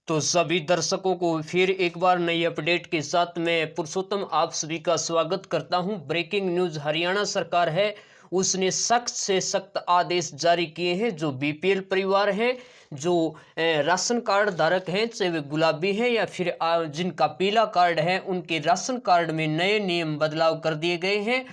तो सभी दर्शकों को फिर एक बार नई अपडेट के साथ मैं पुरुषोत्तम आप सभी का स्वागत करता हूं। ब्रेकिंग न्यूज़, हरियाणा सरकार है उसने सख्त से सख्त आदेश जारी किए हैं। जो बीपीएल परिवार हैं, जो राशन कार्ड धारक हैं, चाहे वे गुलाबी हैं या फिर जिनका पीला कार्ड है, उनके राशन कार्ड में नए नियम बदलाव कर दिए गए हैं।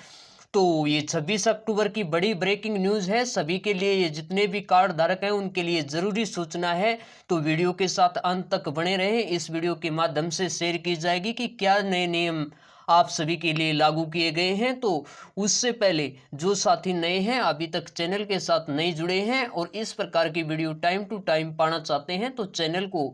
तो ये 26 अक्टूबर की बड़ी ब्रेकिंग न्यूज़ है सभी के लिए। ये जितने भी कार्ड धारक हैं उनके लिए ज़रूरी सूचना है। तो वीडियो के साथ अंत तक बने रहें। इस वीडियो के माध्यम से शेयर की जाएगी कि क्या नए नियम आप सभी के लिए लागू किए गए हैं। तो उससे पहले जो साथी नए हैं, अभी तक चैनल के साथ नहीं जुड़े हैं और इस प्रकार की वीडियो टाइम टू टाइम पाना चाहते हैं, तो चैनल को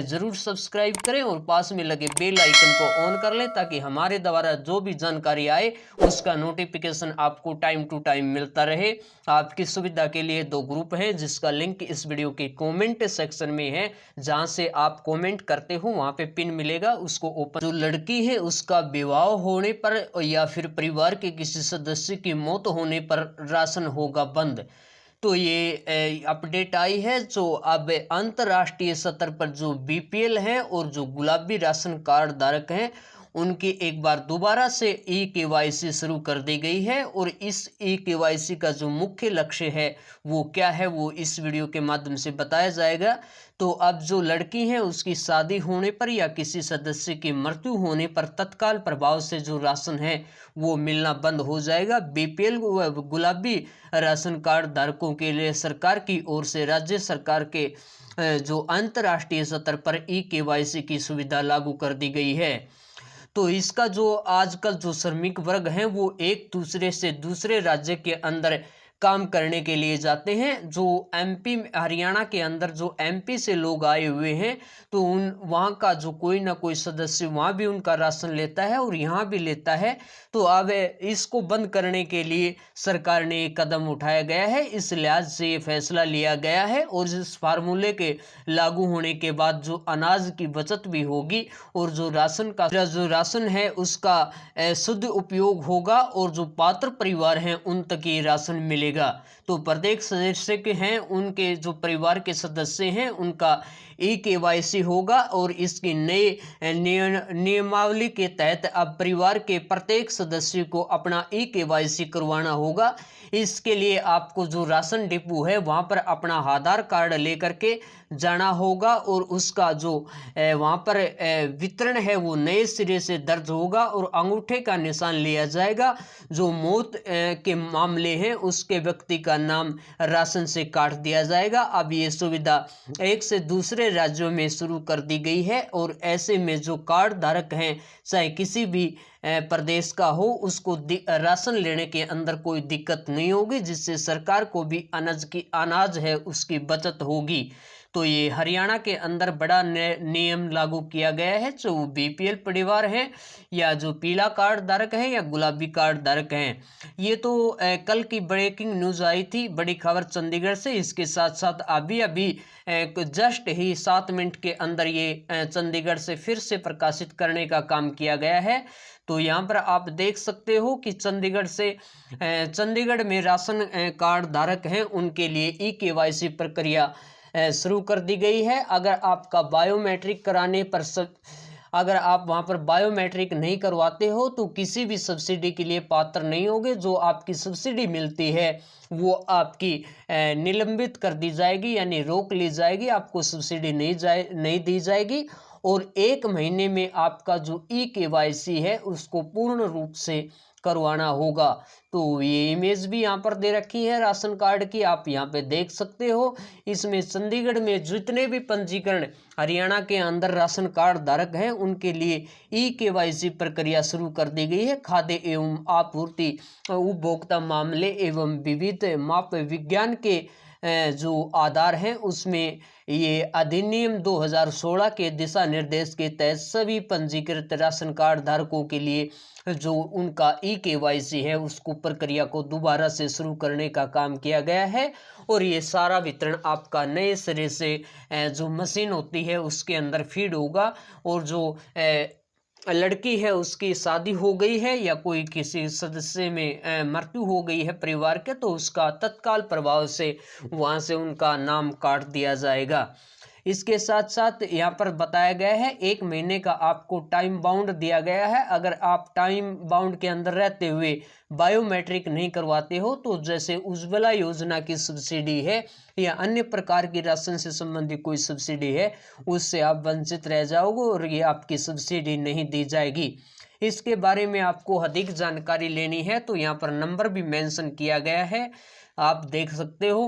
ज़रूर सब्सक्राइब करें और पास में लगे बेल आइकन को ऑन कर लें, ताकि हमारे द्वारा जो भी जानकारी आए उसका नोटिफिकेशन आपको टाइम टू टाइम मिलता रहे। आपकी सुविधा के लिए दो ग्रुप हैं, जिसका लिंक इस वीडियो के कमेंट सेक्शन में है। जहां से आप कमेंट करते हो वहां पे पिन मिलेगा, उसको ओपन। जो लड़की है उसका विवाह होने पर या फिर परिवार के किसी सदस्य की मौत होने पर राशन होगा बंद। तो ये अपडेट आई है। जो अब अंतर्राष्ट्रीय स्तर पर जो बीपीएल हैं और जो गुलाबी राशन कार्ड धारक हैं, उनकी एक बार दोबारा से ई केवाईसी शुरू कर दी गई है। और इस ई केवाईसी का जो मुख्य लक्ष्य है वो क्या है, वो इस वीडियो के माध्यम से बताया जाएगा। तो अब जो लड़की है उसकी शादी होने पर या किसी सदस्य की मृत्यु होने पर तत्काल प्रभाव से जो राशन है वो मिलना बंद हो जाएगा। बीपीएल गुलाबी राशन कार्ड धारकों के लिए सरकार की ओर से राज्य सरकार के जो अंतर्राष्ट्रीय स्तर पर ई केवाईसी की सुविधा लागू कर दी गई है। तो इसका जो आजकल जो श्रमिक वर्ग हैं वो एक दूसरे से दूसरे राज्य के अंदर काम करने के लिए जाते हैं। जो एमपी हरियाणा के अंदर जो एमपी से लोग आए हुए हैं, तो उन वहाँ का जो कोई ना कोई सदस्य वहाँ भी उनका राशन लेता है और यहाँ भी लेता है। तो अब इसको बंद करने के लिए सरकार ने एक कदम उठाया गया है। इस लिहाज से ये फैसला लिया गया है और इस फार्मूले के लागू होने के बाद जो अनाज की बचत भी होगी और जो राशन है उसका शुद्ध उपयोग होगा और जो पात्र परिवार हैं उन तक ये राशन मिलेगा। तो प्रत्येक सदस्य के हैं, उनके जो परिवार के सदस्य हैं उनका ई केवाईसी होगा और इसकी नए नियमावली के तहत अब परिवार के प्रत्येक सदस्य को अपना ई केवाईसी करवाना होगा। इसके लिए आपको जो राशन डिपो है वहाँ पर अपना आधार कार्ड लेकर के जाना होगा और उसका जो वहाँ पर वितरण है वो नए सिरे से दर्ज होगा और अंगूठे का निशान लिया जाएगा। जो मौत के मामले हैं उसके व्यक्ति का नाम राशन से काट दिया जाएगा। अब ये सुविधा एक से दूसरे राज्यों में शुरू कर दी गई है और ऐसे में जो कार्ड धारक हैं, चाहे किसी भी प्रदेश का हो, उसको राशन लेने के अंदर कोई दिक्कत नहीं होगी, जिससे सरकार को भी अनाज है उसकी बचत होगी। तो ये हरियाणा के अंदर बड़ा नियम लागू किया गया है। जो बीपीएल परिवार हैं या जो पीला कार्ड धारक हैं या गुलाबी कार्ड धारक हैं, ये तो कल की ब्रेकिंग न्यूज़ आई थी, बड़ी खबर चंडीगढ़ से। इसके साथ साथ अभी जस्ट ही 7 मिनट के अंदर ये चंडीगढ़ से फिर से प्रकाशित करने का काम किया गया है। तो यहाँ पर आप देख सकते हो कि चंडीगढ़ में राशन कार्ड धारक हैं उनके लिए ई केवाईसी प्रक्रिया शुरू कर दी गई है। अगर आपका बायोमेट्रिक कराने पर अगर आप वहां पर बायोमेट्रिक नहीं करवाते हो तो किसी भी सब्सिडी के लिए पात्र नहीं होगे। जो आपकी सब्सिडी मिलती है वो आपकी निलंबित कर दी जाएगी, यानी रोक ली जाएगी, आपको सब्सिडी नहीं दी जाएगी। और 1 महीने में आपका जो ई केवाईसी है उसको पूर्ण रूप से करवाना होगा। तो ये इमेज भी यहाँ पर दे रखी है राशन कार्ड की, आप यहाँ पे देख सकते हो। इसमें चंडीगढ़ में जितने भी पंजीकरण हरियाणा के अंदर राशन कार्ड धारक हैं उनके लिए ई केवाईसी प्रक्रिया शुरू कर दी गई है। खाद्य एवं आपूर्ति उपभोक्ता मामले एवं विविध माप विज्ञान के जो आधार हैं उसमें ये अधिनियम 2016 के दिशा निर्देश के तहत सभी पंजीकृत राशन कार्ड धारकों के लिए जो उनका ई केवाईसी है उसको प्रक्रिया को दोबारा से शुरू करने का काम किया गया है। और ये सारा वितरण आपका नए सिरे से जो मशीन होती है उसके अंदर फीड होगा। और जो लड़की है उसकी शादी हो गई है या कोई किसी सदस्य में मृत्यु हो गई है परिवार के, तो उसका तत्काल प्रभाव से वहाँ से उनका नाम काट दिया जाएगा। इसके साथ साथ यहाँ पर बताया गया है 1 महीने का आपको टाइम बाउंड दिया गया है। अगर आप टाइम बाउंड के अंदर रहते हुए बायोमेट्रिक नहीं करवाते हो तो जैसे उज्ज्वला योजना की सब्सिडी है या अन्य प्रकार की राशन से संबंधित कोई सब्सिडी है, उससे आप वंचित रह जाओगे और ये आपकी सब्सिडी नहीं दी जाएगी। इसके बारे में आपको अधिक जानकारी लेनी है तो यहाँ पर नंबर भी मेंशन किया गया है, आप देख सकते हो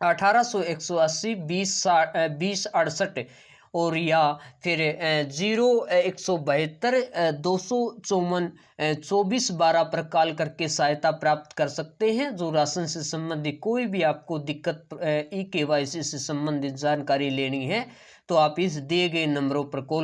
1800 180 2068 और या फिर 0172 254 2412 पर कॉल करके सहायता प्राप्त कर सकते हैं। जो राशन से संबंधित कोई भी आपको दिक्कत ई KYC से संबंधित जानकारी लेनी है तो आप इस दिए गए नंबरों पर कॉल